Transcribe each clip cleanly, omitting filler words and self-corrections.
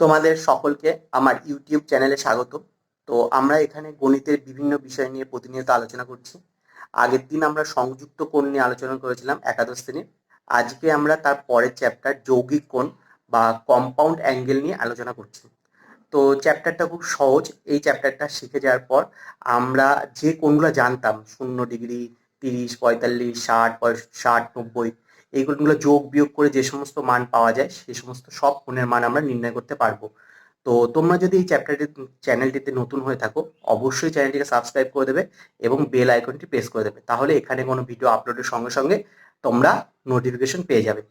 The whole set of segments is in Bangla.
তোমাদের সকলকে আমার ইউটিউব চ্যানেলে স্বাগত। তো আমরা এখানে গণিতের বিভিন্ন বিষয় নিয়ে প্রতিনিয়ত আলোচনা করছি। আগের দিন আমরা সংযুক্ত কোণ নিয়ে আলোচনা করেছিলাম একাদশ শ্রেণীর। আজকে আমরা তার পরের চ্যাপ্টার যৌগিক কোণ বা কম্পাউন্ড অ্যাঙ্গেল নিয়ে আলোচনা করছি। তো চ্যাপ্টারটা খুব সহজ। এই চ্যাপ্টারটা শিখে যাওয়ার পর আমরা যে কোণগুলো জানতাম 0 ডিগ্রি, 30, 45, 60, 60, 90, এই কোণগুলো যোগ বিয়োগ করে যে সমস্ত মান পাওয়া যায় সে সমস্ত সব কোণের মান আমরা নির্ণয় করতে পারবো। তো তোমরা যদি এই চ্যানেলটিতে নতুন হয়ে থাকো, অবশ্যই চ্যানেলটিকে সাবস্ক্রাইব করে দেবে এবং বেল আইকনটি প্রেস করে দেবে। তাহলে এখানে কোনো ভিডিও আপলোডের সঙ্গে সঙ্গে তোমরা নোটিফিকেশন পেয়ে যাবে।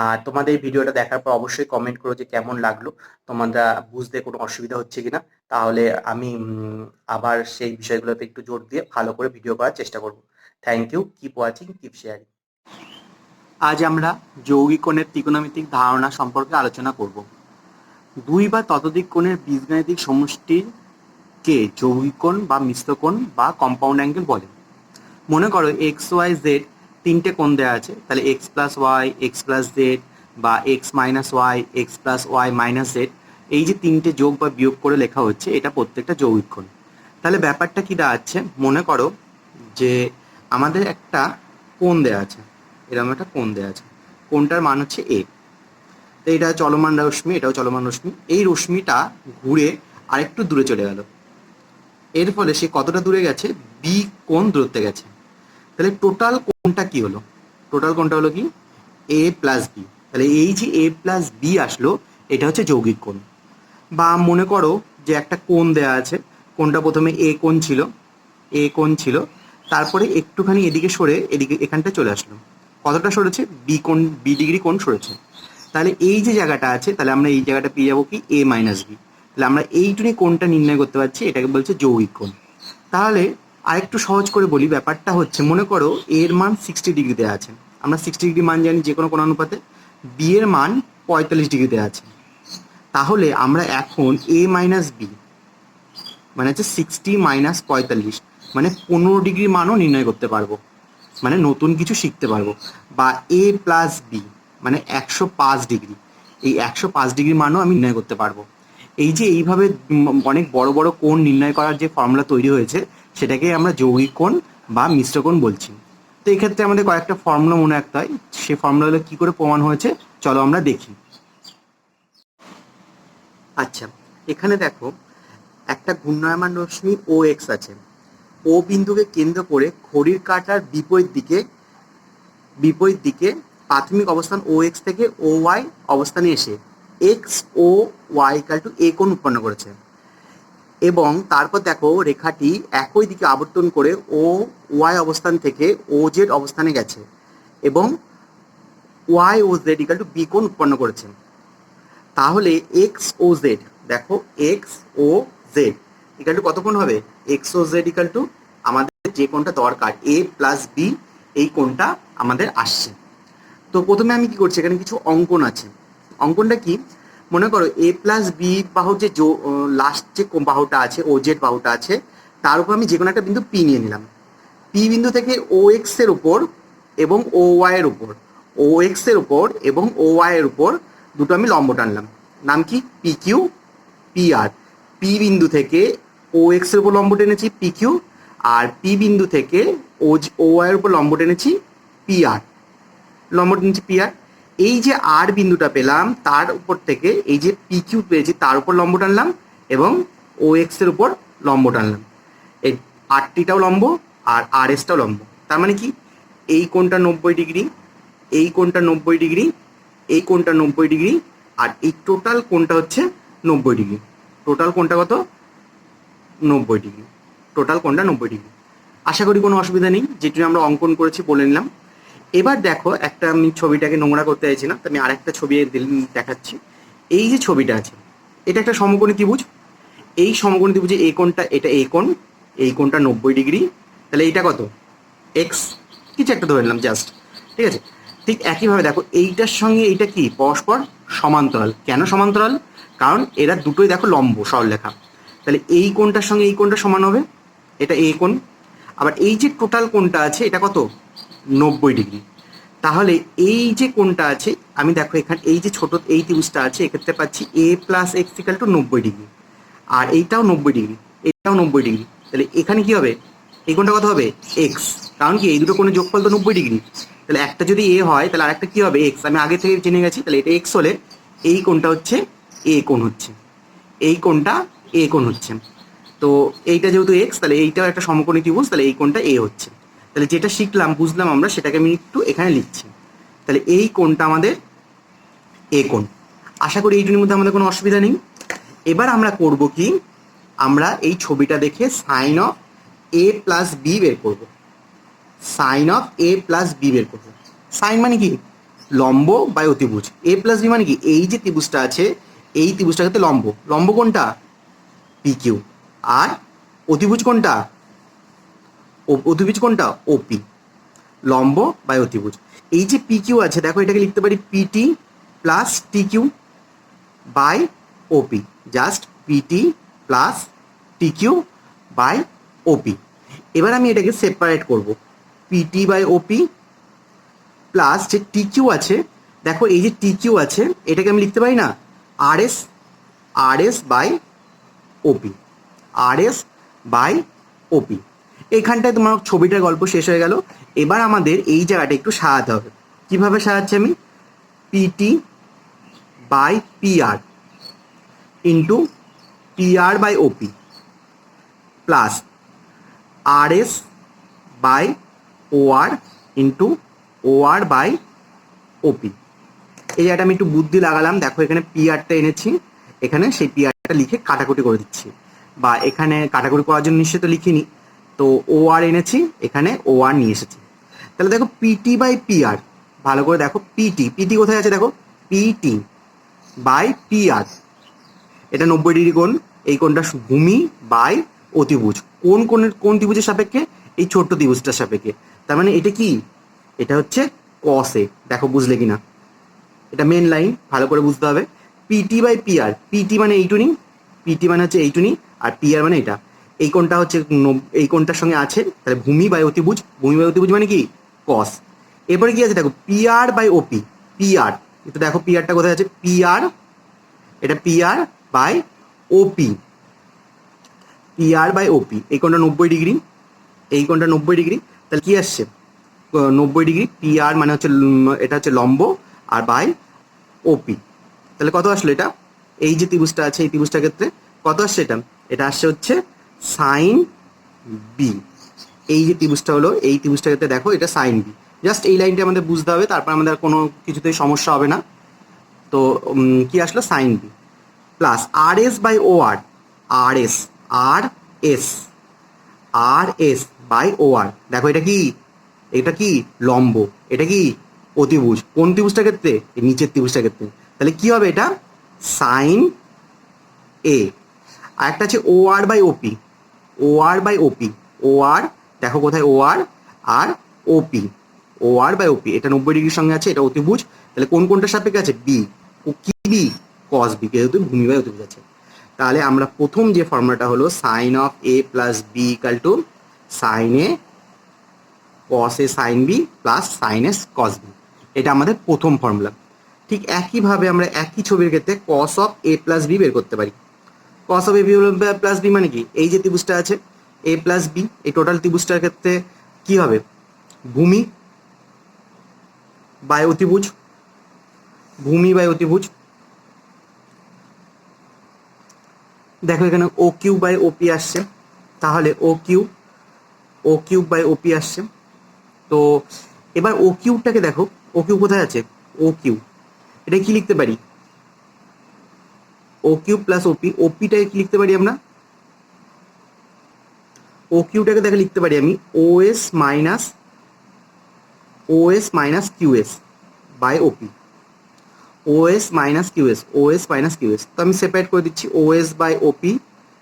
আর তোমাদের এই ভিডিওটা দেখার পর অবশ্যই কমেন্ট করো যে কেমন লাগলো, তোমরা বুঝতে কোনো অসুবিধা হচ্ছে কিনা। তাহলে আমি আবার সেই বিষয়গুলোতে একটু জোর দিয়ে ভালো করে ভিডিও করার চেষ্টা করব। Thank you, keep watching, keep sharing. আজ আমরা যৌগিক কোণের ত্রিকোণমিতিক ধারণা সম্পর্কে আলোচনা করব। দুই বা ততোধিক কোণের বীজগাণিতিক সমষ্টিকে যৌগিক কোণ বা মিশ্র কোণ বা কম্পাউন্ড অ্যাঙ্গেল বলে। মনে করো এক্স ওয়াই জেড তিনটে কোণ দেওয়া আছে, তাহলে X plus Y, X plus Z বা X minus Y, X plus Y minus Z, এই যে তিনটে যোগ বা বিয়োগ করে লেখা হচ্ছে, এটা প্রত্যেকটা যৌগিক কোণ। তাহলে ব্যাপারটা কি দাঁড়াচ্ছে, মনে করো যে আমাদের একটা কোণ দেওয়া আছে, এরকম একটা কোণ দেওয়া আছে, কোণটার মান হচ্ছে এ। তো এটা চলমান রশ্মি, এটাও চলমান রশ্মি। এই রশ্মিটা ঘুরে আরেকটু দূরে চলে গেল, এর ফলে সে কতটা দূরে গেছে, বি কোণ দূরত্বে গেছে। তাহলে টোটাল কোণটা কি হলো, টোটাল কোণটা হলো কি এ প্লাস বি। তাহলে এই যে এ প্লাস বি আসলো, এটা হচ্ছে যৌগিক কোণ। বা মনে করো যে একটা কোণ দেয়া আছে, কোণটা প্রথমে এ কোণ ছিল, এ কোণ ছিল, তারপরে একটুখানি এদিকে সরে এদিকে এখানটা চলে আসলো। কতটা সরেছে, বি কোণ, বি ডিগ্রি কোণ সরেছে। তাহলে এই যে জায়গাটা আছে, তাহলে আমরা এই জায়গাটা পেয়ে যাবো কি এ মাইনাস বি। তাহলে আমরা এইটুনি কোণটা নির্ণয় করতে পারছি, এটাকে বলছে যৌগিক কোণ। তাহলে আরেকটু সহজ করে বলি, ব্যাপারটা হচ্ছে মনে করো এর মান 60 ডিগ্রি দেওয়া আছে, আমরা 60 ডিগ্রি মান জানি যে কোনো কোণানুপাতে, বি এর মান 45 ডিগ্রি দেওয়া আছে। তাহলে আমরা এখন এ মাইনাস বি মানে হচ্ছে 60 - 45, মানে 15 ডিগ্রি মানও নির্ণয় করতে পারবো, মানে নতুন কিছু শিখতে পারবো। বা এ প্লাস বি মানে 105 ডিগ্রি, এই 105 ডিগ্রি মানও আমি নির্ণয় করতে পারবো। এই যে এইভাবে অনেক বড় বড় কোণ নির্ণয় করার যে ফর্মুলা তৈরি হয়েছে, সেটাকে আমরা যৌগিক কোণ বা মিশ্র কোণ বলছি। তো এক্ষেত্রে আমাদের কয়েকটা ফর্মুলা মনে রাখতে হয়, সেই ফর্মুলাগুলো কী করে প্রমাণ হয়েছে চলো আমরা দেখি। আচ্ছা, এখানে দেখো একটা ঘূর্ণায়মান রশ্মি ও এক্স আছে। ও বিন্দুকে কেন্দ্র করে ঘড়ির কাঁটার বিপরীত দিকে প্রাথমিক অবস্থান ও এক্স থেকে ও ওয়াই অবস্থানে এসে X O Y equal to A কোণ উৎপন্ন করেছে। এবং তারপর দেখো রেখাটি একই দিকে আবর্তন করে ও ওয়াই অবস্থান থেকে ও জেড অবস্থানে গেছে এবং ওয়াই ও জেড ইকাল টু বি কোণ উৎপন্ন করেছে। তাহলে এক্স ও জেড, দেখো এক্স ও জেড ইকাল টু কত কোণ হবে, এক্স ও জেড ইকাল টু আমাদের যে কোণটা দরকার এ প্লাস বি, এই কোণটা আমাদের আসছে। তো প্রথমে আমি কি করছি, এখানে কিছু অঙ্কন আছে। অঙ্কনটা কি, মনে করো এ প্লাস বি বাহুর যে লাস্ট যে বাহুটা আছে, ও জেড বাহুটা আছে, তার উপর আমি যে কোনো একটা বিন্দু পি নিয়ে নিলাম। পি বিন্দু থেকে ও এক্স এর উপর এবং ও ওয়াই এর উপর, ও এক্স এর উপর এবং ও ওয়াই এর উপর দুটো আমি লম্ব টানলাম, নাম কি P Q P R. P বিন্দু থেকে ও এক্স এর উপর লম্ব টেনেছি পি কিউ, আর পি বিন্দু থেকে ও ওয়াই এর উপর লম্ব টেনেছি পি আর, লম্ব টেনেছি পি আর। এই যে আর বিন্দুটা পেলাম তার উপর থেকে এই যে পি কিউ পেয়েছি তার উপর লম্ব টানলাম এবং ও এক্স এর উপর লম্ব টানলাম। এই আর টিটাও লম্ব আর আর এসটাও লম্ব। তার মানে কি, এই কোণটা 90 ডিগ্রি, এই কোণটা 90 ডিগ্রি, এই কোণটা 90 ডিগ্রি, আর এই টোটাল কোণটা হচ্ছে 90 ডিগ্রি। টোটাল কোণটা কত, 90 ডিগ্রি। টোটাল কোণটা 90 ডিগ্রি। আশা করি কোনো অসুবিধা নেই, যেটি আমরা অঙ্কন করেছি বলে নিলাম। এবার দেখো একটা, আমি ছবিটাকে নোংরা করতে চাইছি না, তো আমি আরেকটা ছবি দেখাচ্ছি। এই যে ছবিটা আছে, এটা একটা সমকোণী ত্রিভুজ। এই সমকোণী ত্রিভুজে এই কোণটা, এটা এই কোণ, এই কোণটা 90 ডিগ্রি। তাহলে এইটা কত, এক্স, কিছু একটা ধরে নিলাম জাস্ট, ঠিক আছে। ঠিক একইভাবে দেখো এইটার সঙ্গে এইটা কি পরস্পর সমান্তরাল। কেন সমান্তরাল, কারণ এরা দুটোই দেখো লম্ব সরলরেখা। তাহলে এই কোণটার সঙ্গে এই কোণটা সমান হবে, এটা এই কোণ। আবার এই যে টোটাল কোণটা আছে এটা কত, 90 ডিগ্রি। তাহলে এই যে কোণটা আছে, আমি দেখো এখানে এই যে ছোট এই ত্রিভুজটা আছে, এক্ষেত্রে পাচ্ছি a plus X equal to 90 degree, আর এইটাও 90 ডিগ্রি, এটাও 90 ডিগ্রি। তাহলে এখানে কি হবে, এই কোণটা কত হবে এক্স, কারণ কি এই দুটো কোণের যোগফল তো 90 ডিগ্রি। তাহলে একটা যদি এ হয় তাহলে আরেকটা কি হবে এক্স, আমি আগে থেকে জেনে গেছি। তাহলে এটা এক্স হলে এই কোণটা হচ্ছে এ কোণ হচ্ছে, এই কোণটা এ কোণ হচ্ছে। তো এইটা যেহেতু এক্স, তাহলে এইটাও একটা সমকোণী ত্রিভুজ, তাহলে এই কোণটা এ হচ্ছে। তাহলে যেটা শিখলাম বুঝলাম আমরা, সেটাকে আমি একটু এখানে লিখছি। তাহলে এই কোণটা আমাদের এ কোণ। আশা করি এইটুকুর মধ্যে আমাদের কোনো অসুবিধা নেই। এবার আমরা করব কি, আমরা এই ছবিটা দেখে sine of A plus B বের করব। Sine of A plus B বের করব। সাইন মানে কি, লম্ব বাই অতিভুজ। এ প্লাস বি মানে কি, এই যে ত্রিভুজটা আছে এই ত্রিভুজটার ক্ষেত্রে লম্ব, লম্ব কোনটা পি কিউ, আর অতিভুজ কোনটা, অতিভুজ কোনটা ওপি। লম্ব বাই অতিভুজ। এই যে পি কিউ আছে দেখো, এটাকে লিখতে পারি PT plus T Q by OP, just PT plus T Q by OP. এবার আমি এটাকে সেপারেট করব, পিটি বাই ওপি প্লাস যে টি কিউ আছে, দেখো এই যে টি কিউ আছে এটাকে আমি লিখতে পারি না R S, R S by OP, R S by OP. এইখানটায় তোমার ছবিটার গল্প শেষ হয়ে গেল। এবার আমাদের এই জায়গাটা একটু সাজাতে হবে। কিভাবে সাজাচ্ছি আমি, PT by PR into PR by OP plus R S by OR into OR by OP. এই জায়গাটা আমি একটু বুদ্ধি লাগালাম, দেখো এখানে পিআরটা এনেছি, এখানে সেই পিআরটা লিখে কাটাকুটি করে দিচ্ছি, বা এখানে কাটাকুটি করার জন্য নিশ্চয়ই তো লিখিনি, তো ও আর এনেছি, এখানে ও আর নিয়ে এসেছি। তাহলে দেখো পিটি বাই পিআর, ভালো করে দেখো পিটি, পিটি কোথায় আছে দেখো, পিটি বাই পিআর, এটা 90 ডিগ্রি কোণ, এই কোণটা ভূমি বাই অতিভুজ। কোন ত্রিভুজের সাপেক্ষে, এই ছোট্ট ত্রিভুজটার সাপেক্ষে। তার মানে এটা কি, এটা হচ্ছে কস এ। দেখো বুঝলে কিনা, এটা মেন লাইন, ভালো করে বুঝতে হবে। পিটি বাই পিআর, পিটি মানে এইটুনি, পিটি মানে হচ্ছে এইটুনি, আর পিআর মানে এটা, এই কোণটা হচ্ছে এই কোণটার সঙ্গে আছে, তাহলে ভূমি বাই অতিভুজ, ভূমি বাই অতিভুজ মানে কি কস। এরপরে কি আছে দেখো পিআর বাই ওপি, পিআর, একটু দেখো পিআরটা কোথায় আছে, পিআর, এটা PR by OP, PR by OP, এই কোণটা 90 ডিগ্রি, এই কোণটা 90 ডিগ্রি, তাহলে কি আসছে 90 ডিগ্রি, পিআর মানে হচ্ছে এটা হচ্ছে লম্ব, আর বাই ওপি, তাহলে কত আসলো এটা, এই যে ত্রিভুজটা আছে এই ত্রিভুজটার ক্ষেত্রে কত আসছে, এটা এটা আসছে হচ্ছে সাইন বি। এই যে ত্রিভুজটা হলো এই ত্রিভুজটার ক্ষেত্রে দেখো এটা সাইন বি। জাস্ট এই লাইনটা আমাদের বুঝতে হবে, তারপর আমাদের কোনো কিছুতেই সমস্যা হবে না। তো কি আসলো sine B plus R S by O R, R S, R S, R S by O R, দেখো এটা কি, এটা কি লম্ব, এটা কি অতিভুজ, কোন ত্রিভুজটার ক্ষেত্রে, এই নিচের ত্রিভুজটার ক্ষেত্রে। তাহলে কি হবে এটা সাইন এ। আর একটা আছে ও R by OP, O R by OP, O R দেখো কোথায় ও আর ওপি, ও আর বাই ওপি, এটা 90 ডিগ্রির সঙ্গে আছে, এটা অতিভুজ। তাহলে কোনটার সাপেক্ষে আছে বি, ও কি বি কস বি, যেহেতু ভূমি বাই অতিভুজ আছে। তাহলে আমরা প্রথম যে ফর্মুলাটা হলো sine of A plus B equal to sine A cos A sine B plus sine A cos B, এটা আমাদের প্রথম ফর্মুলা। ঠিক একইভাবে আমরা একই ছবির ক্ষেত্রে cos of A plus B বের করতে পারি। Cos of A plus B মানে কি, এই যে ত্রিভুজটা আছে এ প্লাস বি, এই টোটাল ত্রিভুজটার ক্ষেত্রে কি হবে, ভূমি বাই অতিভুজ, ভূমি বাই অতিভুজ। দেখো এখানে ও কিউ বাই ওপি আসছে, তাহলে ও কিউ বাই ওপি আসছে। তো এবার ও কিউটাকে দেখো, ও কিউ কোথায় আছে, ও কিউ, এটা কি লিখতে পারি, ও কিউ প্লাস ওপি, ওপিটাকে কি লিখতে পারি আমরা, ও কিউটাকে দেখে লিখতে পারি আমি O S minus Q S by OP, O S minus Q S. তো আমি সেপারেট করে দিচ্ছি O S by OP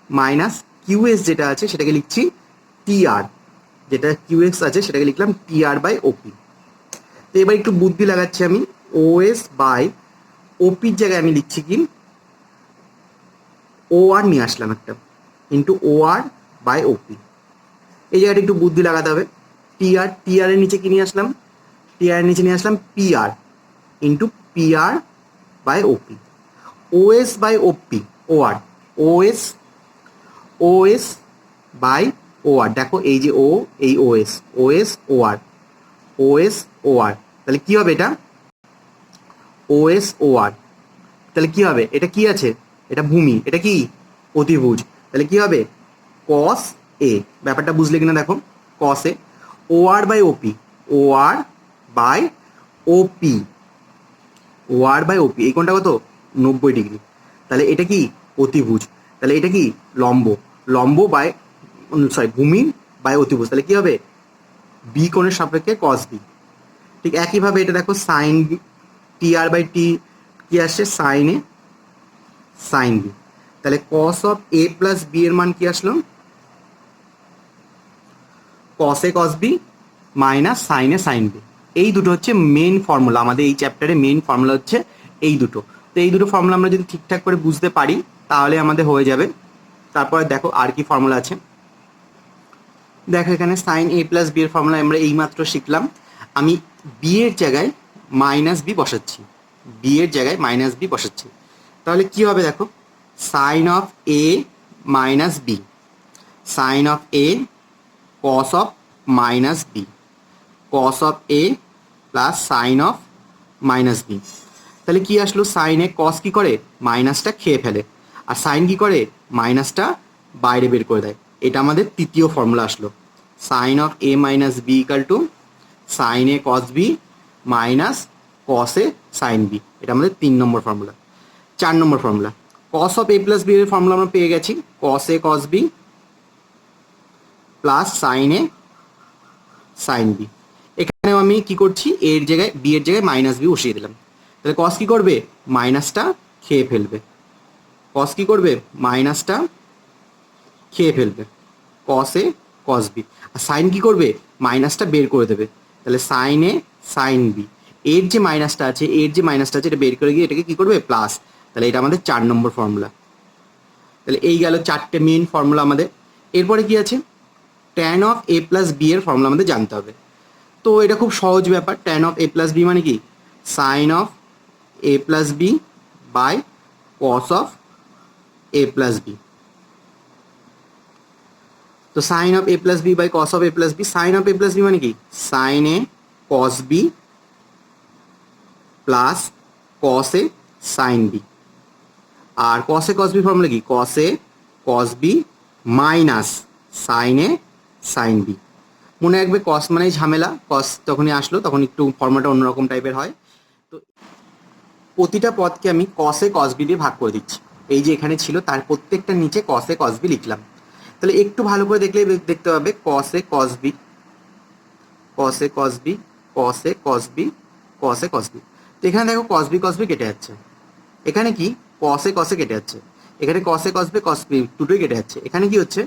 minus Q S, যেটা আছে সেটাকে লিখছি টি আর, যেটা কিউ এক্স আছে সেটাকে লিখলাম টি আর বাই ওপি। তো এবার একটু বুদ্ধি লাগাচ্ছি আমি, ও এস বাই ওপির জায়গায় আমি লিখছি কি ও আর নিয়ে আসলাম একটা, into O R by OP. এই জায়গাটা একটু বুদ্ধি লাগাতে হবে। টি আর এর নিচে কি নিয়ে আসলাম, টি আর নিচে নিয়ে আসলাম P R into P R by OP, OS by OP, O R, OS, OS by O R, দেখো এই যে ও, এই OS, OS O R, OS O R, তাহলে কি হবে এটা ওএস ও আর, তাহলে কি হবে এটা কি আছে, এটা ভূমি, এটা কি অতিভুজ, তাহলে কি হবে কস এ, ব্যাপারটা বুঝলে কিনা দেখো, cos A, O R by OP, O R by OP, O R by OP, এই কোণটা কত 90 ডিগ্রি, তাহলে এটা কি অতিভুজ, তাহলে এটা কি লম্ব, লম্ব বাই সরি ভূমি বাই অতিভুজ, তাহলে কি হবে বি কোণের সাপেক্ষে কস বি। ঠিক একইভাবে এটা দেখো sign T R by T কি আসছে সাইন এ সাইন বি, তাহলে cos of A plus B এর মান কি আসলো cos A cos B minus sine A sine B. এই দুটো হচ্ছে মেন ফর্মুলা, আমাদের এই চ্যাপ্টারে মেন ফর্মুলা হচ্ছে এই দুটো। তো এই দুটো ফর্মুলা আমরা যদি ঠিকঠাক করে বুঝতে পারি তাহলে আমাদের হয়ে যাবে। তারপরে দেখো আর কি ফর্মুলা আছে, দেখো এখানে সাইন এ প্লাস বি এর ফর্মুলা আমরা এইমাত্র শিখলাম। আমি বি এর জায়গায় মাইনাস বি বসাচ্ছি, বি এর জায়গায় মাইনাস বি বসাচ্ছি, তাহলে কি হবে দেখো sine of A minus B, sine of A cos of minus B, cos of A plus sine of minus B, তাহলে কি আসলো সাইন এ কস কি করে মাইনাসটা খেয়ে ফেলে, আর সাইন কি করে মাইনাসটা বাইরে বের করে দেয়, এটা আমাদের তৃতীয় ফর্মুলা আসলো, sine of A minus B equal to sine A cos B minus cos A sine B, এটা আমাদের 3 নম্বর ফর্মুলা। 4 নম্বর formula cos of A plus B এর ফর্মুলা আমরা পেয়ে গেছি, cos A cos B plus sine A sine B, এখানেও আমি কি করছি এর জায়গায় বি এর জায়গায় মাইনাস বি বসিয়ে দিলাম, তাহলে কস কি করবে মাইনাসটা খেয়ে ফেলবে, কস কি করবে মাইনাসটা খেয়ে ফেলবে, কস A cos B, R sign কি করবে মাইনাসটা বের করে দেবে, তাহলে সাইন এ সাইন বি, এর যে মাইনাসটা আছে এর যে মাইনাসটা আছে এটা বের করে গিয়ে এটাকে কি করবে প্লাস, তাহলে এটা আমাদের 4 নম্বর ফর্মুলা। তাহলে এই গেল 4টে মেন ফর্মুলা আমাদের। এরপরে কি আছে tan of A plus B এর ফর্মুলা আমাদের জানতে হবে। তো এটা খুব সহজ ব্যাপার, tan of A plus B মানে কি sine of A plus B by cos of A plus B, তো sine of A plus B by cos of A plus B, sine of A plus B মানে কি sine A cos B plus cos A sine B, আর cos A cos B formula কি cos A cos B minus sine A sine B. মনে রাখবে কস মানে ঝামেলা, কস যখনই আসলো তখন একটু ফর্মুলাটা অন্যরকম টাইপের হয়। তো প্রতিটা পদকে আমি কস এ কস বি দিয়ে ভাগ করে দিচ্ছি, এই যে এখানে ছিল তার প্রত্যেকটা নিচে কস এ কস বি লিখলাম, তাহলে একটু ভালো করে দেখলে দেখতে পাবে কস A cos B, cos A cos B, cos A cos B, cos A cos B, তো এখানে দেখো কস বি কেটে যাচ্ছে, এখানে কি কস এ কেটে যাচ্ছে, এখানে কস এ কস বি দুটোই কেটে যাচ্ছে, এখানে কি হচ্ছে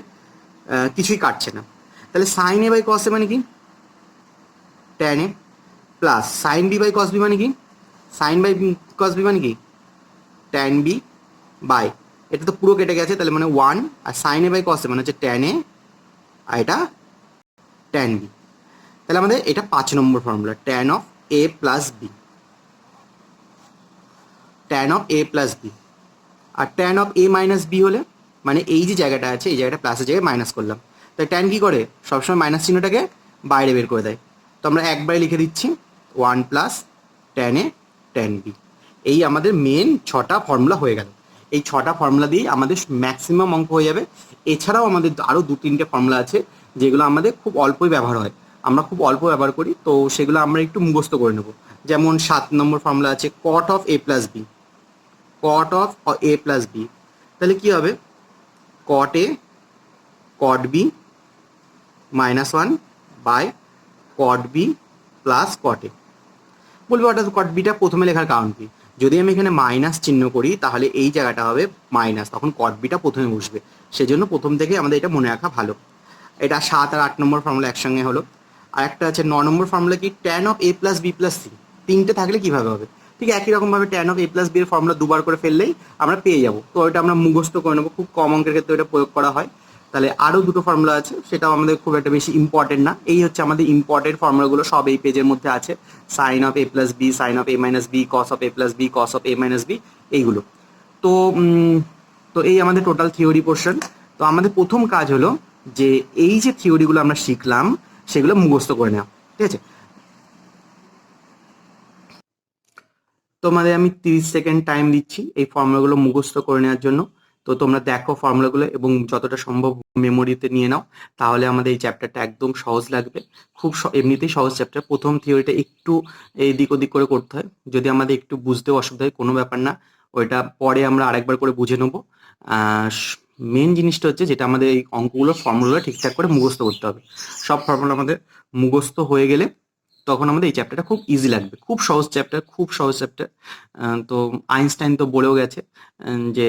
কিছুই কাটছে না, তাহলে sign A by cos A মানে কি tan A plus sine B by cos B মানে কি সাইন বাই কস বি মানে কি ট্যান বি বাই, এটা তো পুরো কেটে গেছে তাহলে মানে 1, আর sign A by cos A মানে হচ্ছে ট্যান এ আর এটা ট্যান বি, তাহলে আমাদের এটা 5 নম্বর formula tan of A plus B, tan of A plus B, আর tan of A minus B হলে মানে এই যে জায়গাটা আছে এই জায়গাটা প্লাসের জায়গায় মাইনাস করলাম, তাই ট্যান কি করে সবসময় মাইনাস চিহ্নটাকে বাইরে বের করে দেয়, তো আমরা একবারে লিখে দিচ্ছি 1 plus tan A tan B. এই আমাদের মেন 6টা ফর্মুলা হয়ে গেল, এই 6টা ফর্মুলা দিয়েই আমাদের ম্যাক্সিমাম অঙ্ক হয়ে যাবে। এছাড়াও আমাদের আরও 2-3টে ফর্মুলা আছে যেগুলো আমাদের খুব অল্পই ব্যবহার হয়, আমরা খুব অল্প ব্যবহার করি, তো সেগুলো আমরা একটু মুখস্থ করে নেব। যেমন 7 নম্বর ফর্মুলা আছে cot of A plus B, cot of A plus B, তাহলে কি হবে cot A cot B -1 by cot B plus cot A. বলবে অর্থাৎ কট বিটা প্রথমে লেখার কারণ কি, যদি আমি এখানে মাইনাস চিহ্ন করি তাহলে এই জায়গাটা হবে মাইনাস, তখন কট বিটা প্রথমে বসবে, সেজন্য প্রথম থেকে আমাদের এটা মনে রাখা ভালো। এটা 7 আর 8 নম্বর ফর্মুলা একসঙ্গে হলো। আর একটা আছে 9 নম্বর ফর্মুলা কি tan of A plus B plus C, 3টে থাকলে কিভাবে হবে, ঠিক একই রকমভাবে tan of A plus B এর ফর্মুলা দুবার করে ফেললেই আমরা পেয়ে যাবো, তো ওইটা আমরা মুখস্থ করে নেবো, খুব কম অঙ্কের ক্ষেত্রে ওটা প্রয়োগ করা হয়। তাহলে আরও দুটো ফর্মুলা আছে, সেটাও আমাদের খুব একটা বেশি ইম্পর্টেন্ট না। এই হচ্ছে আমাদের ইম্পর্টেন্ট ফর্মুলাগুলো, সব এই পেজের মধ্যে আছে। Sine of A plus B, sine of A minus B, cos of A plus B, cos of A minus B, এইগুলো। তো তো এই আমাদের টোটাল থিওরি পোর্শন। তো আমাদের প্রথম কাজ হলো যে এই যে থিওরিগুলো আমরা শিখলাম সেগুলো মুখস্থ করে নেওয়া, ঠিক আছে? তোমাদের আমি 30 সেকেন্ড টাইম দিচ্ছি এই ফর্মুলাগুলো মুখস্থ করে নেওয়ার জন্য। তো তোমরা দেখো ফর্মুলাগুলো এবং যতটা সম্ভব মেমোরিতে নিয়ে নাও, তাহলে আমাদের এই চ্যাপ্টারটা একদম সহজ লাগবে। খুব এমনিতেই সহজ চ্যাপ্টার। প্রথম থিওরিটা একটু এদিক ওদিক করে করতে হয়, যদি আমাদের একটু বুঝতেও অসুবিধা হয় কোনো ব্যাপার না, ওইটা পরে আমরা আরেকবার করে বুঝে নেবো। মেন জিনিসটা হচ্ছে যেটা আমাদের এই অঙ্কগুলোর ফর্মুলা ঠিকঠাক করে মুখস্থ করতে হবে। সব ফর্মুলা আমাদের মুখস্থ হয়ে গেলে তখন আমাদের এই চ্যাপ্টারটা খুব ইজি লাগবে। খুব সহজ চ্যাপ্টার, খুব সহজ চ্যাপ্টার। তো আইনস্টাইন তো বলেও গেছে যে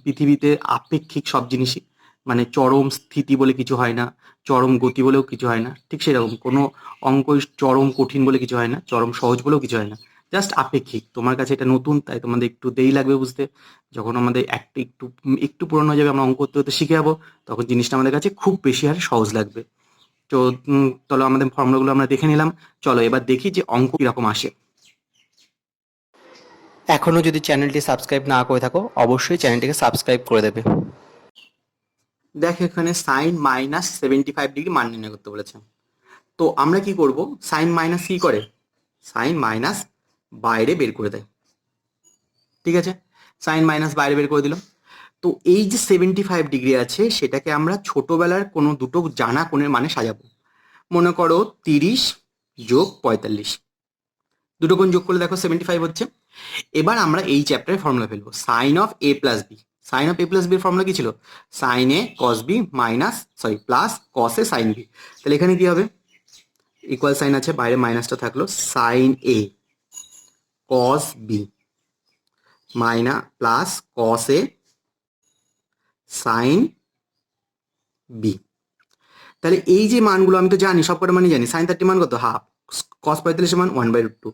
পৃথিবীতে আপেক্ষিক সব জিনিসই, মানে চরম স্থিতি বলে কিছু হয় না, চরম গতি বলেও কিছু হয় না। ঠিক সেরকম কোনো অঙ্ক চরম কঠিন বলে কিছু হয় না, চরম সহজ বলেও কিছু হয় না, জাস্ট আপেক্ষিক। তোমার কাছে এটা নতুন, তাই তোমাদের একটু দেরি লাগবে বুঝতে। যখন আমাদের একটু একটু পুরনো হয়ে যাবে, আমরা অঙ্ক করতে করতে শিখে যাবো, তখন জিনিসটা আমাদের কাছে খুব বেশি হারে সহজ লাগবে। তো চলো আমাদের ফর্মুলাগুলো আমরা দেখে নিলাম। চলো এবার দেখি যে অঙ্ক কিরকম আসে। এখনো যদি চ্যানেলটি সাবস্ক্রাইব না করে থাকো, অবশ্যই চ্যানেলটিকে সাবস্ক্রাইব করে দেবে। দেখো এখানে সাইন মাইনাস 75 ডিগ্রি মান নির্ণয় করতে বলেছে। তো আমরা কি করব, সাইন মাইনাস কি করে, সাইন মাইনাস বাইরে বের করে দেয়, ঠিক আছে? সাইন মাইনাস বাইরে বের করে দিল। তো এই যে 75 ডিগ্রি আছে, সেটাকে আমরা ছোটবেলার কোনো দুটো জানা কোণের মানে সাজাবো। মনে করো 30 যোগ 45, দুটো কোণ যোগ করলে দেখো 75 হচ্ছে। এবার আমরা এই চ্যাপ্টারে ফর্মুলা ফেলবো, sine of A plus B. Sine of A plus বির ফর্মুলা কি ছিল, sine A cos B minus plus cos A sine B. তাহলে এখানে কি হবে, ইকুয়াল সাইন আছে, বাইরে মাইনাসটা থাকলো, sine A cos B minus plus cos A sine B. তাহলে এই যে মানগুলো আমি তো জানি, সব কটা মানই জানি। সাইন 30 মান কত, হাফ। কস 45 মান 1/√2,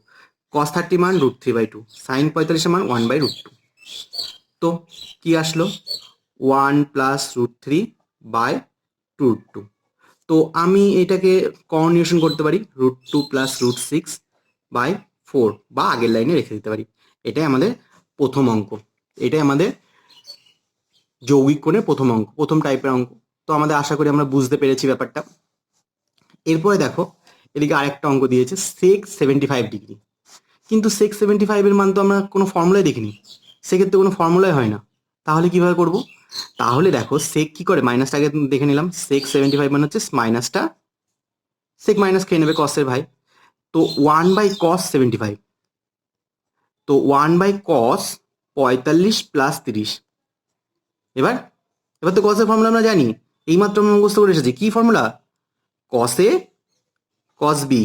কস 30 মান √3/2, সাইন 45 মান 1/√2। তো কি আসলো, 1 প্লাস √3/√2। তো আমি এটাকে কর্নিউশন করতে পারি, √2 প্লাস √6/4, বা আগের লাইনে রেখে দিতে পারি। এটাই আমাদের প্রথম অঙ্ক, এটাই আমাদের যৌগিক কোণের প্রথম অঙ্ক, প্রথম টাইপের অঙ্ক। তো আমাদের আশা করি আমরা বুঝতে পেরেছি ব্যাপারটা। এরপরে দেখো এদিকে আরেকটা অঙ্ক দিয়েছে, সেক 75 ডিগ্রি। কিন্তু সেক 75-এর মান তো আমরা কোনো ফর্মুলায় দেখিনি, সেক্ষেত্রে কোনো ফর্মুলাই হয় না। তাহলে কিভাবে করব, তাহলে দেখো সেক কি করে, মাইনাসটা আগে দেখে নিলাম। সেক 75 মানে হচ্ছে মাইনাসটা, সেক মাইনাস খেয়ে নেবে কসের ভাই। তো 1/cos 75, তো 1/cos 45 প্লাস 30। এবার এবার তো কসের ফর্মুলা আমরা জানি, এইমাত্র আমরা মুখস্থ করে এসেছি। কি ফর্মুলা, কসে কস বি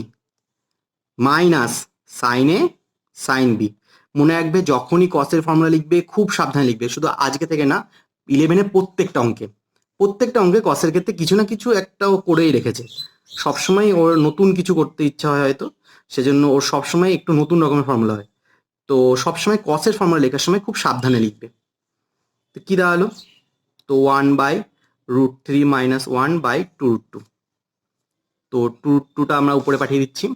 মাইনাস সাইনে সাইন বি। মনে রাখবে যখনই কসের ফর্মুলা লিখবে খুব সাবধানে লিখবে, শুধু আজকে থেকে না, 11-এর প্রত্যেকটা অঙ্কে কসের ক্ষেত্রে কিছু না কিছু একটা ও করেই রেখেছে। সবসময় ওর নতুন কিছু করতে ইচ্ছা হয় হয়তো, সেজন্য ওর সবসময় একটু নতুন রকমের ফর্মুলা হয়। তো সবসময় কসের ফর্মুলা লেখার সময় খুব সাবধানে লিখবে। তো কী দাঁড়ালো, তো 1/√3 মাইনাস 1/2√2। তো √2টা আমরা উপরে পাঠিয়ে দিচ্ছি,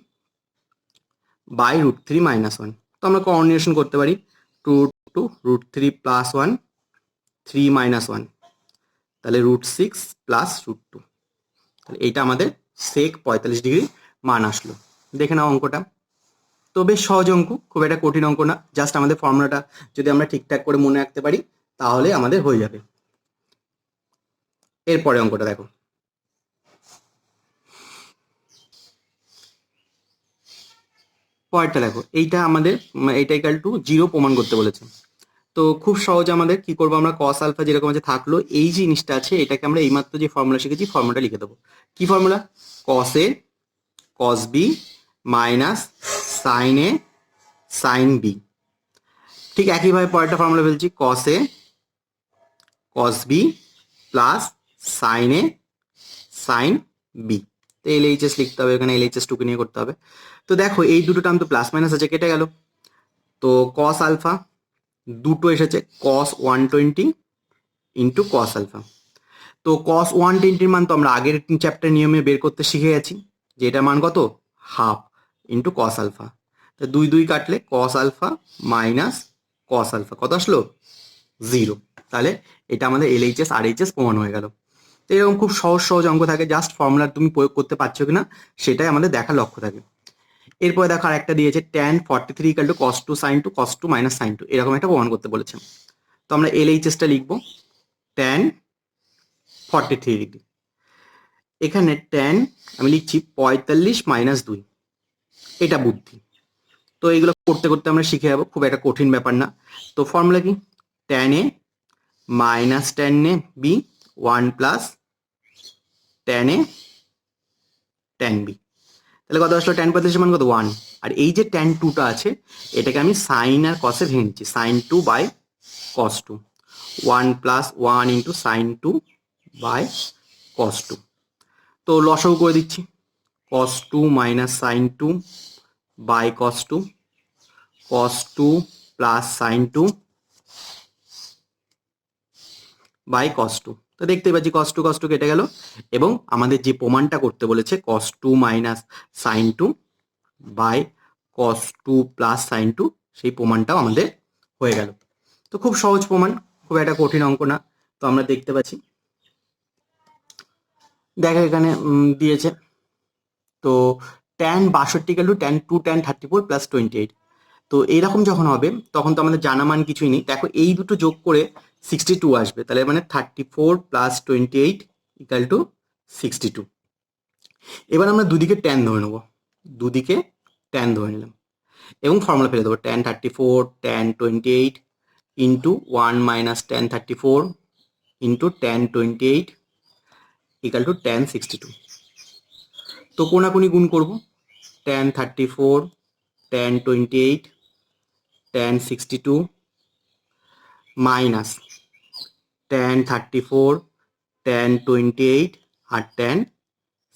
√3 মাইনাস 1। তো আমরা কর্নিউশন করতে পারি, 2 √3 প্লাস 1, 3 মাইনাস 1, তাহলে √6 প্লাস √2। তাহলে এইটা আমাদের সেক 45 ডিগ্রি মান আসলো। দেখে নাও অঙ্কটা। তো বেশ সহজ অঙ্ক, খুব একটা কঠিন অঙ্ক না, জাস্ট আমাদের ফর্মুলাটা যদি আমরা ঠিকঠাক করে মনে রাখতে পারি তাহলে আমাদের হয়ে যাবে। এরপরে অঙ্কটা দেখো, পরেরটা দেখো, এইটা আমাদের এইটা ইকাল টু 0 প্রমাণ করতে বলেছে। তো খুব সহজ, আমাদের কি করবো, আমরা কস আলফা যেরকম আছে থাকলো, এই জিনিসটা আছে এটাকে আমরা এইমাত্র যে ফর্মুলা শিখেছি ফর্মুলাটা লিখে দেবো। কি formula, cos A cos B minus sine A sine B. ঠিক একইভাবে পরেরটা ফর্মুলা ফেলছি, কস A cos B plus sine A sine B. তো এলএইচএস লিখতে হবে, এখানে এলএইচএস টুকে নিয়ে করতে হবে। তো দেখো এই দুটো টার্ম তো প্লাস মাইনাস আছে, কেটে গেল। তো কস আলফা দুটো এসেছে, কস 120 ইন্টু কস আলফা। তো cos 120 মান তো আমরা আগের চ্যাপ্টার নিয়মে বের করতে শিখে গেছি, যে এটার মান কত, হাফ ইন্টু cos আলফা। তো 2 কাটলে cos alpha minus cos alpha কত আসলো, 0। তাহলে এটা আমাদের LHS RHS প্রমাণ হয়ে গেল। তো এরকম খুব সহজ সহজ অঙ্ক থাকে, জাস্ট ফর্মুলা তুমি প্রয়োগ করতে পারছো কিনা সেটাই আমাদের দেখার লক্ষ্য থাকে। এরপরে দেখো আরেকটা দিয়েছে tan 43 equal to cos 2 sin 2 cos 2 minus sin 2, এরকম একটা প্রমাণ করতে বলেছে। তো আমরা LHSটা লিখবো tan 43 ডিগ্রি। এখানে tan আমি লিখছি 45 মাইনাস 2, এটা বুদ্ধি। তো এইগুলো করতে করতে আমরা শিখে যাবো, খুব একটা কঠিন ব্যাপার না। তো ফর্মুলা কি, tan a minus tan a b 1 plus tan a tan b। তাহলে কত আসলো, tan 45 মান কত 1, আর এই যে tan 2টা আছে এটাকে আমি সাইন আর কসে ভেঙে নিচ্ছি, sine 2 by cos 2, 1 plus 1 into sine 2 by cos 2। তো লসাগু করে দিচ্ছি, cos 2 minus sine 2 by cos 2, cos 2 plus sine 2 by cos 2। তো দেখতে পাচ্ছি cos 2 কেটে গেল, এবং আমাদের যে প্রমাণটা করতে বলেছে cos 2 minus sine 2 by cos 2 plus sine 2, সেই প্রমাণটাও আমাদের হয়ে গেল। তো খুব সহজ প্রমাণ, খুব একটা কঠিন অঙ্ক না। তো আমরা দেখতে পাচ্ছি, দেখো এখানে দিয়েছে, তো tan 62 equal to tan 2 tan 34 plus 28। তো এইরকম যখন হবে তখন তো আমাদের জানা মান কিছুই নেই, দেখো এই দুটো যোগ করে 62 আসবে, তাহলে মানে 34 প্লাস 28 ইকুয়াল টু 62। এবার আমরা দুদিকে tan ধরে নেবো, দুদিকে tan ধরে নিলাম এবং ফর্মুলা ফেলে দেবো, tan 34 tan 28 into 1 minus tan 34 into tan 28 equal to tan 62। তো কোনাকুনি গুণ করব, tan 34 tan 28 tan 62 minus tan 34 tan 28 আর tan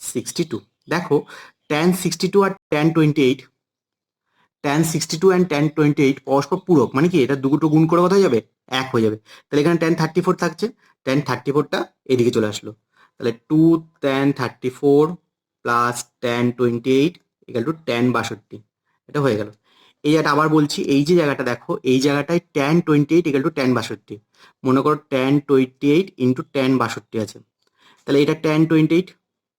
62। দেখো tan 62 আর tan 28, tan 62 অ্যান্ড tan 28 পরস্পর পূরক, মানে কি এটা দুটো গুণ করে কথা হয়ে যাবে, এক হয়ে যাবে। তাহলে এখানে tan 34 থাকছে, tan 34টা এদিকে চলে আসলো, তাহলে 2 tan 34 plus tan 28 equal to tan 62, এটা হয়ে গেল। এই জায়গাটা আবার বলছি, এই যে জায়গাটা দেখো এই জায়গাটায় tan 28 ইকাল টু tan 62, মনে করো tan 28 ইন্টু tan 62 আছে, তাহলে এটা tan 28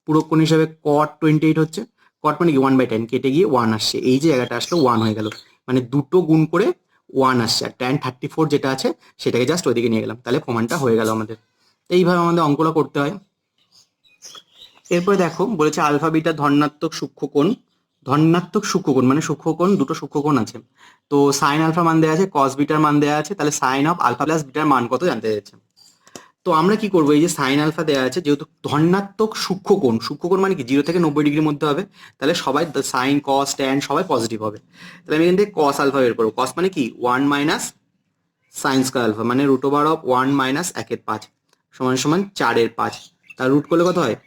পূরক কোণ হিসাবে cot 28 হচ্ছে, cot মানে কি 1/10 কেটে গিয়ে 1 আসছে, এই যে জায়গাটা আসলো 1 হয়ে গেল, মানে দুটো গুণ করে 1 আসছে, আর tan 34 যেটা আছে সেটাকে জাস্ট ওইদিকে নিয়ে গেলাম, তাহলে প্রমাণটা হয়ে গেল আমাদের। এইভাবে আমাদের অঙ্কগুলো করতে হয়। এরপরে দেখো বলেছে আলফা বিটা ধনাত্মক সূক্ষ্মকোণ, ধনাত্মক সূক্ষ্মকোণ মানে সূক্ষ্মকোণ, দুটো সূক্ষ্মকোণ আছে। তো সাইন আলফা মান দেওয়া আছে, কস বিটার মান দেওয়া আছে, তাহলে সাইন অফ আলফা প্লাস বিটার মান কত জানতে চাইছে। তো আমরা কি করবো, এই যে সাইন আলফা দেওয়া আছে, যেহেতু ধনাত্মক সূক্ষ্মকোণ, সূক্ষ্মকোণ মানে কি 0 থেকে 90 ডিগ্রির মধ্যে হবে, তাহলে সবাই সাইন কস ট্যান সবাই পজিটিভ হবে। তাহলে আমি এখান থেকে কস আলফা বের করবো, কস মানে কি 1 মাইনাস সাইন স্কয়ার আলফা, মানে রুট ওভার অফ 1 মাইনাস 1/5 সমান সমান 4/5, তার রুট করলে কত হয়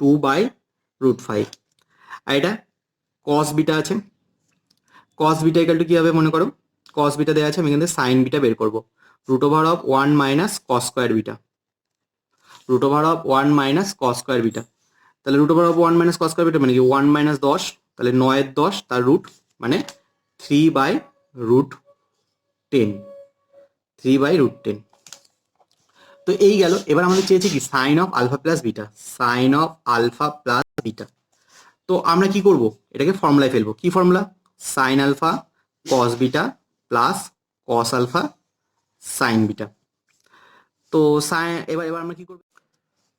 2/√5। আর এটা কস বিটা আছে, কস বিটা ইকাল টু কি হবে মনে করো, কস বিটা দেওয়া আছে, আমি এখান থেকে সাইন বিটা বের করবো, root over of 1 minus cos square beta, root over of 1 minus cos square beta. তাহলে root over of 1 minus cos square beta মানে কি 1 মাইনাস 10, তাহলে 9/10 তার রুট মানে 3/√10, 3/√10। তো এই গেল। এবার আমাদের চেয়েছে কি sine of alpha plus beta, sine of alpha plus beta. তো আমরা কি করব, এটাকে ফর্মুলায় ফেলবো, কি formula, sine alpha cos beta plus cos alpha sine beta. তো এবার এবার আমরা কি করবো,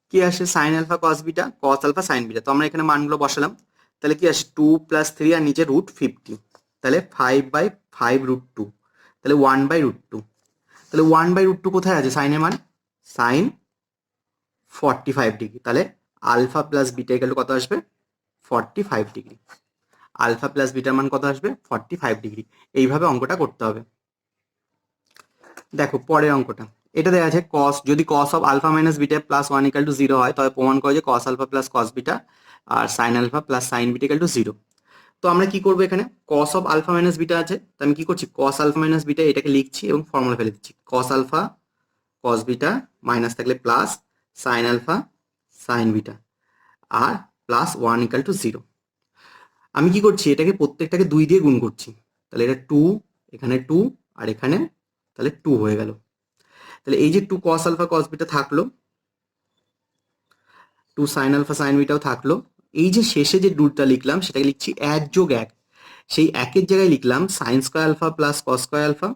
কি আসে sine alpha cos beta cos alpha sine beta. তো আমরা এখানে মানগুলো বসালাম, তাহলে কি আসে 2 + 3 আর নিচে √50, তাহলে 5/5√2, তাহলে 1/√2। তাহলে 1/√2 কোথায় আছে সাইনের মান, সাইন 45 ডিগ্রি, তাহলে আলফা প্লাস বিটা গেলে কত আসবে 45 ডিগ্রি, আলফা প্লাস বিটার মান কত আসবে 45 ডিগ্রি। এইভাবে অঙ্কটা করতে হবে। দেখো পরের অঙ্কটা, এটা দেওয়া আছে কস, যদি cos of alpha minus beta plus 1 equal to 0 হয়, তবে প্রমাণ করে যে cos alpha plus cos beta আর sine alpha plus sine beta equal to 0। তো আমরা কি করবো, এখানে cos of alpha minus beta আছে, তো আমি কি করছি কস আলফা মাইনাস বিটা এটাকে লিখছি এবং ফর্মুলা ফেলে দিচ্ছি, cos alpha cos beta minus থাকলে plus sine alpha sine beta আর প্লাস 1 ইকাল টু 0। আমি কি করছি, এটাকে প্রত্যেকটাকে 2 দিয়ে গুণ করছি, তাহলে এটা 2, এখানে 2 আর এখানে তাহলে 2 হয়ে গেল। তাহলে এই যে 2 কস আলফা কস বিটা থাকলো, 2 সাইন আলফা সাইন বিটাও থাকলো। এই যে শেষে যে রুটটা লিখলাম সেটাকে লিখছি 1 যোগ 1, সেই একের জায়গায় লিখলাম sine square alpha plus cos square alpha,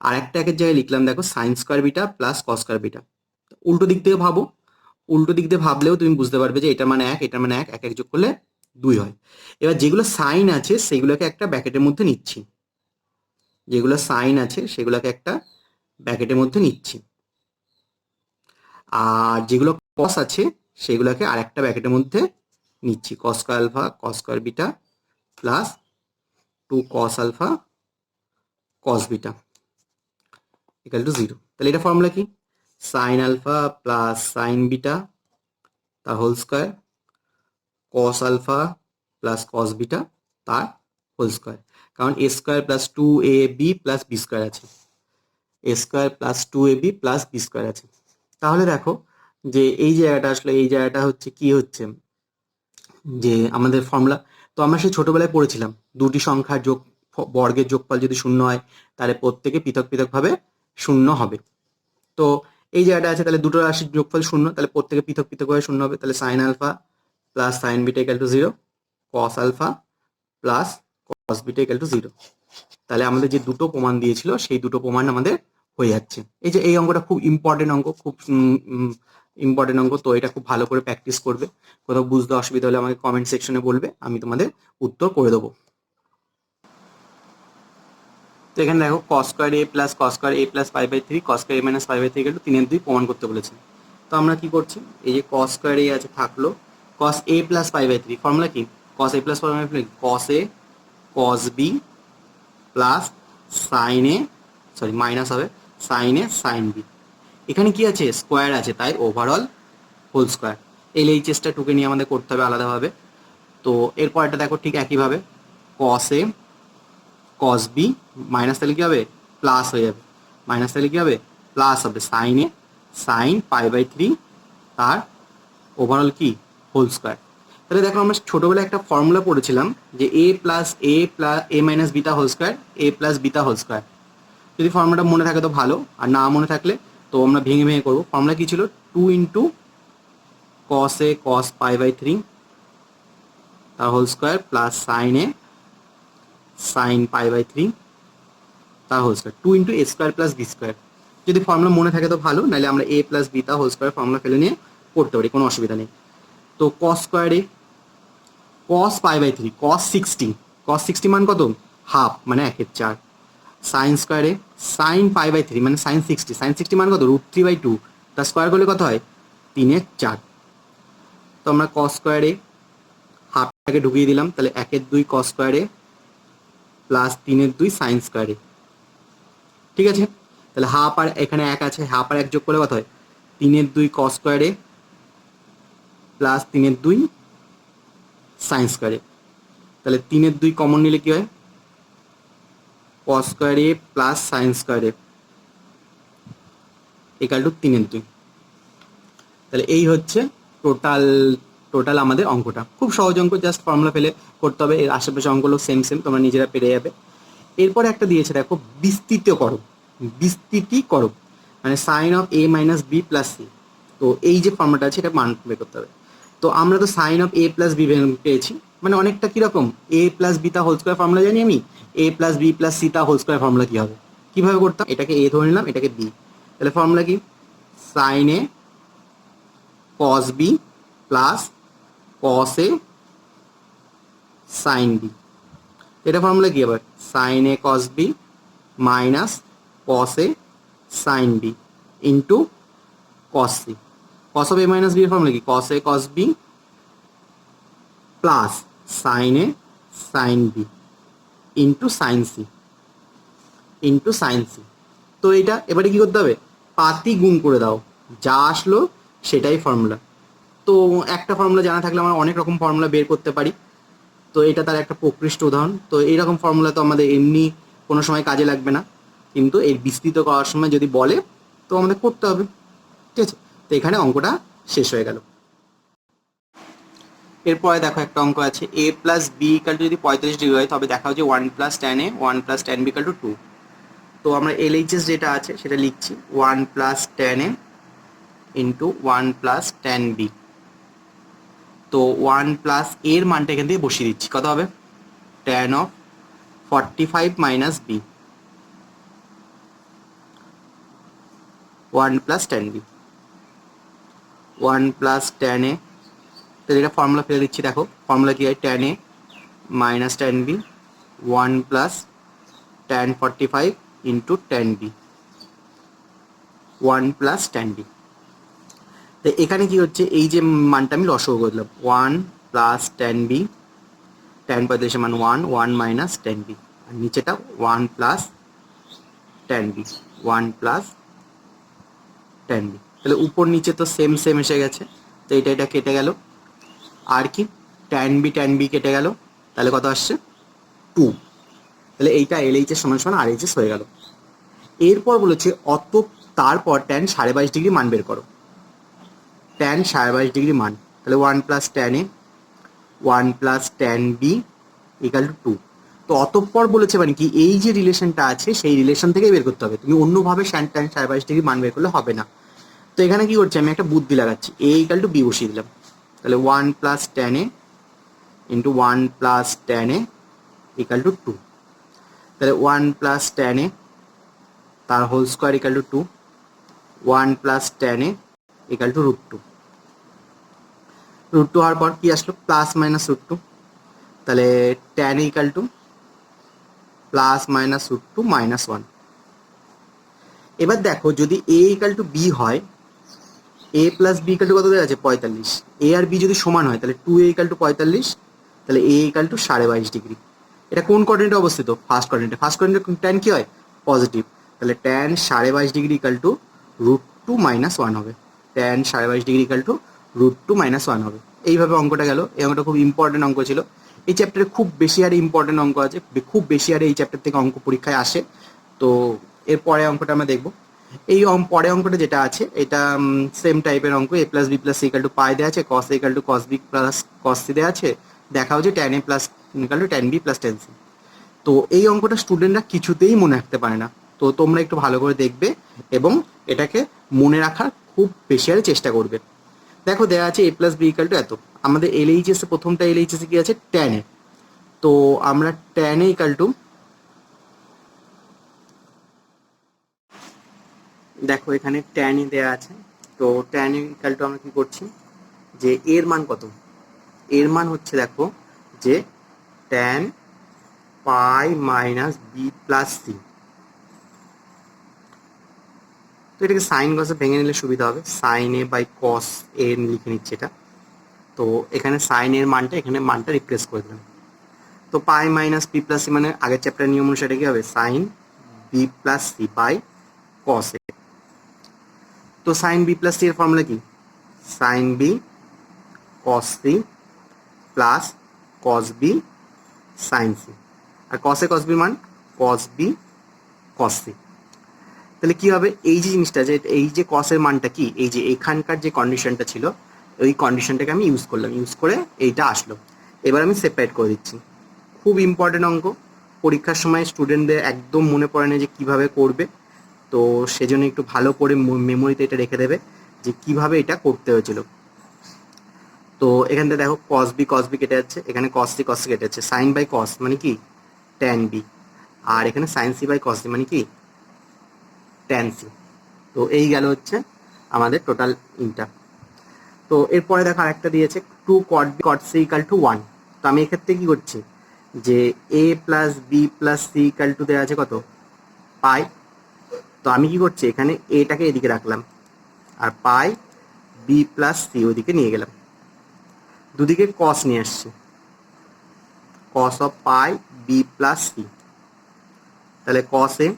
আর একটা একের জায়গায় লিখলাম দেখো sine square beta plus cos square beta. উল্টো দিক থেকে ভাবো, উল্টো দিক দিয়ে ভাবলেও তুমি বুঝতে পারবে যে এটা মানে 1, এটা মানে 1, এক যোগ করলে 2 হয়। এবার যেগুলো সাইন আছে সেগুলোকে একটা ব্র্যাকেটের মধ্যে নিচ্ছি, যেগুলো সাইন আছে সেগুলোকে একটা ব্র্যাকেটের মধ্যে নিচ্ছি, আর যেগুলো কস আছে সেগুলোকে আরেকটা ব্র্যাকেটের মধ্যে নিচ্ছি, cos square alpha cos square beta plus 2 cos alpha cos beta equal to 0। তাহলে এটা ফর্মুলা কি, sine alpha plus sine beta তার whole square, cos alpha plus cos beta তার হোল স্কোয়ার, কারণ A square plus 2ab plus B square আছে, A square plus 2ab plus B square আছে। তাহলে দেখো যে এই জায়গাটা আসলে এই জায়গাটা হচ্ছে কি হচ্ছে যে আমাদের ফর্মুলা, তো আমরা সেই ছোটবেলায় পড়েছিলাম দুটি সংখ্যার যোগ বর্গের যোগফল যদি 0 হয় তাহলে প্রত্যেকে পৃথক পৃথকভাবে 0 হবে। তো এই জায়গাটা আছে, তাহলে দুটো রাশির যোগফল 0, তাহলে প্রত্যেকে পৃথক পৃথকভাবে 0 হবে। তাহলে sine alpha plus sine beta equal to 0, cos alpha plus cos beta equal to 0। তাহলে আমাদের যে দুটো প্রমাণ দিয়েছিল সেই দুটো প্রমাণ আমাদের হয়ে যাচ্ছে। এই যে এই অঙ্কটা খুব ইম্পর্টেন্ট অঙ্ক, খুব ইম্পর্টেন্ট অঙ্ক, তো এটা খুব ভালো করে প্র্যাকটিস করবে। কোথাও বুঝতে অসুবিধা হলে আমাকে কমেন্ট সেকশনে বলবে, আমি তোমাদের উত্তর করে দেবো। তো এখানে দেখো cos square A plus cos square A plus 5/3 cos square A minus 5/3 equal to 3/2 প্রমাণ করতে বলেছে। তো আমরা কি করছি, এই যে কস স্কোয়ার এ আছে থাকলো, কস এ প্লাস 5/3 ফর্মুলা কি, cos A plus 5/3 cos A cos B plus sine A, sorry minus হবে সাইন এ সাইন বি। এখানে কি আছে, স্কোয়ার আছে, তাই ওভারঅল হোল স্কোয়ার। LHSটা টুকে নিয়ে আমাদের করতে হবে আলাদাভাবে। তো এরপর এটা দেখো ঠিক একইভাবে কস এ কস বি মাইনাস, তাহলে কি হবে প্লাস হয়ে যাবে, মাইনাস তাহলে কি হবে প্লাস হবে সাইন এ সাইন π/3 তার ওভারঅল কি হোল স্কোয়ার। তাহলে দেখো আমরা ছোটবেলায় একটা ফর্মুলা পড়েছিলাম যে এ প্লাস এ মাইনাস বিটা হোল স্কোয়ার এ প্লাস বিটা হোল স্কোয়ার। যদি ফর্মুলাটা মনে থাকে তো ভালো, আর না মনে থাকলে তো আমরা ভেঙে ভেঙে করবো। ফর্মুলা কি ছিল, 2 ইন্টু কস এ কস π/3 তার whole square plus sine A sign π/3 তার হোল স্কোয়ার, 2 ইন্টু এ স্কোয়ার প্লাস বি স্কোয়ার। যদি ফর্মুলা মনে থাকে তো ভালো, নাহলে আমরা এ প্লাস বি তা হোল স্কোয়ার ফর্মুলা ফেলে নিয়ে করতে পারি, কোনো অসুবিধা নেই। তো কস স্কোয়ারে কস π/3 কস 60 মান কত, হাফ মানে 1/4। সাইন স্কোয়ারে সাইন π/3 মানে সাইন 60 মান কত, √3/2, তার স্কোয়ার করলে কত হয় 3/4। তো আমরা কস স্কোয়ারে হাফটাকে ঢুকিয়ে দিলাম, তাহলে 1/2 কস স্কোয়ারে প্লাস 3/2 সাইন স্কোয়ারে, ঠিক আছে। তাহলে হাফ আর এখানে 1 আছে, হাফ আর 1 যোগ করলে কত হয় 3/2 কস স্কোয়ারে প্লাস 3/2 সাইন স্কোয়ারে। তাহলে 3/2 কমন নিলে কি হয় কস স্কোয়ারে প্লাস সাইন স্কোয়ারে ইকাল টু 3/2। তাহলে এই হচ্ছে টোটাল আমাদের অঙ্কটা। খুব সহজ অঙ্ক, জাস্ট ফর্মুলা ফেলে করতে হবে। এর আশেপাশে অঙ্কগুলো সেম তোমরা নিজেরা পেরে যাবে। এরপরে একটা দিয়েছে দেখো বিস্তৃত করো, বিস্তৃতি করো মানে sine of A minus B plus C. তো এই যে ফর্মুলাটা আছে এটা মান বের করতে হবে। তো আমরা তো sine of A plus B পেয়েছি, মানে অনেকটা কিরকম এ প্লাস বি তা হোল স্কোয়ার ফর্মুলা জানি আমি, A plus B plus C তা হোল স্কোয়ার ফর্মুলা কি হবে, কিভাবে করতাম, এটাকে এ ধরে নিলাম এটাকে বি, তাহলে ফর্মুলা কি sine A cos B plus cos A sine B. এটা ফর্মুলা কি আবার sine A cos B minus cos A sine B into cos C. Cos of A minus B এর ফর্মুলা কি cos A cos B plus sine A sine B into sine C into sine C. তো এটা এবারে কি করতে হবে, পাতি গুণ করে দাও, যা আসলো সেটাই ফর্মুলা। তো একটা ফর্মুলা জানা থাকলে আমরা অনেক রকম ফর্মুলা বের করতে পারি। তো এটা তার একটা প্রকৃষ্ট উদাহরণ। তো এইরকম ফর্মুলা তো আমাদের এমনি কোনো সময় কাজে লাগবে না, কিন্তু এর বিস্তৃত করার সময় যদি বলে তো আমাদের করতে হবে, ঠিক আছে। তো এখানে অঙ্কটা শেষ হয়ে গেল। এরপরে দেখো একটা অঙ্ক আছে, a plus B equal to যদি 45 ডিগ্রি হয় তবে দেখা হচ্ছে 1 + tan a 1 + tan b equal to 2। তো আমরা LHS যেটা আছে সেটা লিখছি 1 + tan a into 1 + tan b। তো 1 + এর মানটা এখান থেকে বসিয়ে দিচ্ছি, কত হবে tan of 45 minus B 1 + tan b 1 + tan a। তো এটা ফর্মুলা ফেলে দিচ্ছি, দেখো ফর্মুলা কি হয়, tan a minus tan b 1 + tan 45 into tan b 1 + tan b। তো এখানে কি হচ্ছে, এই যে মানটা আমি লসগু করে দিলাম 1 + tan b, tan 45 মান 1 মাইনাস tan b, আর নিচেটা 1 + tan b 1 + tan b। তাহলে উপর নিচে তো সেম সেম এসে গেছে, তো এটা কেটে গেল, আর কি tan b কেটে গেল, তাহলে কত আসছে 2। তাহলে এইটা LHS সমান সমান RHS হয়ে গেল। এরপর বলেছে তারপর tan 22.5 ডিগ্রি মান বের করো। tan 22.5 ডিগ্রি মান, তাহলে 1 + tan a 1 + tan b equal to 2। তো অতঃপর বলেছে মানে কি, এই যে রিলেশনটা আছে সেই রিলেশন থেকে বের করতে হবে, তুমি অন্যভাবে tan 22.5 ডিগ্রি মান বের করলে হবে না। তো এখানে কি করছি, আমি একটা বুদ্ধি লাগাচ্ছি, a ইকাল টু b বসিয়ে দিলাম, তাহলে 1 + tan a into 1 + tan a equal to 2। তাহলে 1 + tan a তার whole square equal to 2, 1 + tan a equal to √2। √2 হওয়ার পর কি আসলো, প্লাস মাইনাস √2, তাহলে tan a equal two plus minus √2 -1। এবার দেখো যদি a ইকাল টু b হয়, a plus b equal to কত দেওয়া আছে 45, a আর b যদি সমান হয় তাহলে 2a ইকাল টু 45, তাহলে a ইকাল টু 22.5 ডিগ্রি। এটা কোন কোঅর্ডিনেটে অবস্থিত, ফার্স্ট কোঅর্ডিনেটে। ফার্স্ট কোঅর্ডিনেটে tan কি হয়, পজিটিভ, তাহলে tan 22.5 ডিগ্রি ইকাল টু √2 -1 হবে, tan 22.5 ডিগ্রি ইকাল টু √2 -1 হবে। এইভাবে অঙ্কটা গেল। এই অঙ্কটা খুব ইম্পর্টেন্ট অঙ্ক ছিল। এই চ্যাপ্টারে খুব বেশি হারে ইম্পর্টেন্ট অঙ্ক আছে, খুব বেশি হারে এই চ্যাপ্টার থেকে অঙ্ক পরীক্ষায় আসে। তো এর পরে অঙ্কটা আমরা দেখবো। এই পরে অঙ্কটা যেটা আছে এটা সেম টাইপের অঙ্ক, a + b + c equal to পাই দেওয়া আছে, cos a equal two cos b plus cos c দেওয়া আছে, দেখা হচ্ছে tan a plus equal to tan b plus tan c। তো এই অঙ্কটা স্টুডেন্টরা কিছুতেই মনে রাখতে পারে না, তো তোমরা একটু ভালো করে দেখবে এবং এটাকে মনে রাখার খুব বেশি হারে চেষ্টা করবে। দেখো দেওয়া আছে a + b ইকাল টু এত, আমাদের LHS প্রথমটা LHS কি আছে tan a, তো আমরা tan a ইকাল টু, দেখো এখানে tan a দেওয়া আছে, তো tan a ইকাল টু আমরা কি করছি, যে এর মান কত, এর মান হচ্ছে দেখো যে tan পাই মাইনাস বি প্লাস সি। তো এটাকে সাইন কসে ভেঙে নিলে সুবিধা হবে, সাইন এ বাই কস এ লিখে নিচ্ছে এটা। তো এখানে সাইন এর মানটা এখানে মানটা রিপ্লেস করে দিলাম। তো pi minus B plus C মানে আগের চ্যাপ্টার নিয়ম অনুসারে কি হবে, sine B plus C by cos A. তো সাইন বি প্লাস সি এর ফর্মুলা কি, sine B cos C plus cos B sine C, আর কস এ কস বি মান কস বি কস সি। তাহলে কি হবে, এই যে জিনিসটা, যে এই যে কসের মানটা কি, এই যে এখানকার যে কন্ডিশনটা ছিল ওই কন্ডিশনটাকে আমি ইউজ করলাম, ইউজ করে এইটা আসলো। এবার আমি সেপারেট করে দিচ্ছি। খুব ইম্পর্টেন্ট অঙ্ক, পরীক্ষার সময় স্টুডেন্টদের একদম মনে পড়ে না যে কিভাবে করবে, তো সেজন্য একটু ভালো করে মেমোরিতে এটা রেখে দেবে যে কিভাবে এটা করতে হয়েছিল। তো এখান থেকে দেখো কস বি কেটে যাচ্ছে, এখানে কস সি কেটে যাচ্ছে, সাইন বাই কস মানে কি ট্যান বি, আর এখানে sine C by cos C মানে কি ট্যান সি। তো এই গেল হচ্ছে আমাদের টোটাল ইনটা। তো এরপরে দেখো আরেকটা দিয়েছে 2 cot c ইকাল টু 1। তো আমি এক্ষেত্রে কি করছি, যে a plus B plus C equal to দেওয়া আছে কত পাই, তো আমি কি করছি এখানে এটাকে এদিকে রাখলাম আর পাই বি প্লাস সি ওইদিকে নিয়ে গেলাম, দুদিকে কস নিয়ে আসছি, cos of pi B plus C, তাহলে কস এ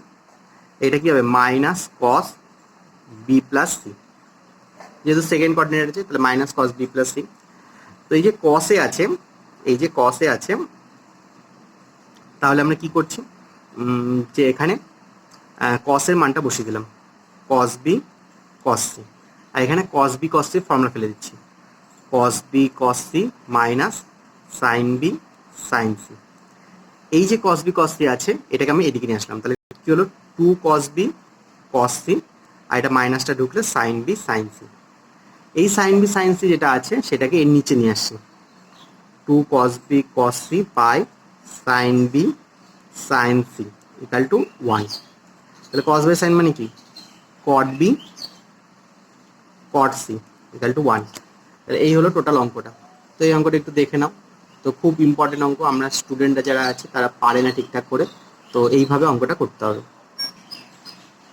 এটা কি হবে minus cos B plus C, যেহেতু সেকেন্ড কোঅর্ডিনেট আছে তাহলে minus cos B plus C. তো এই যে কসে আছে, এই যে কসে আছে, তাহলে আমরা কি করছি, যে এখানে কসের মানটা বসিয়ে দিলাম, কস বি কস সি। আর এখানে cos B cos C formula ফেলে দিচ্ছি, cos B cos C minus sine B sine C. এই যে কস বি কস সি আছে এটাকে আমি এদিকে নিয়ে আসলাম, তাহলে কি হলো two cos B cos C, আর এটা মাইনাসটা ঢুকলে সাইন বি সাইন সি। এই সাইন বি সাইন সি যেটা আছে সেটাকে এর নিচে নিয়ে আসছি, two cos B cos C by sine B sine C equal to 1। তাহলে কস বাই সাইন মানে কি, cot B cot C equal to 1। তাহলে এই হলো টোটাল অঙ্কটা। তো এই অঙ্কটা একটু দেখে নাও। তো খুব ইম্পর্টেন্ট অঙ্ক, আমরা স্টুডেন্টরা যারা আছে তারা পারে না ঠিকঠাক করে, তো এইভাবে অঙ্কটা করতে হবে।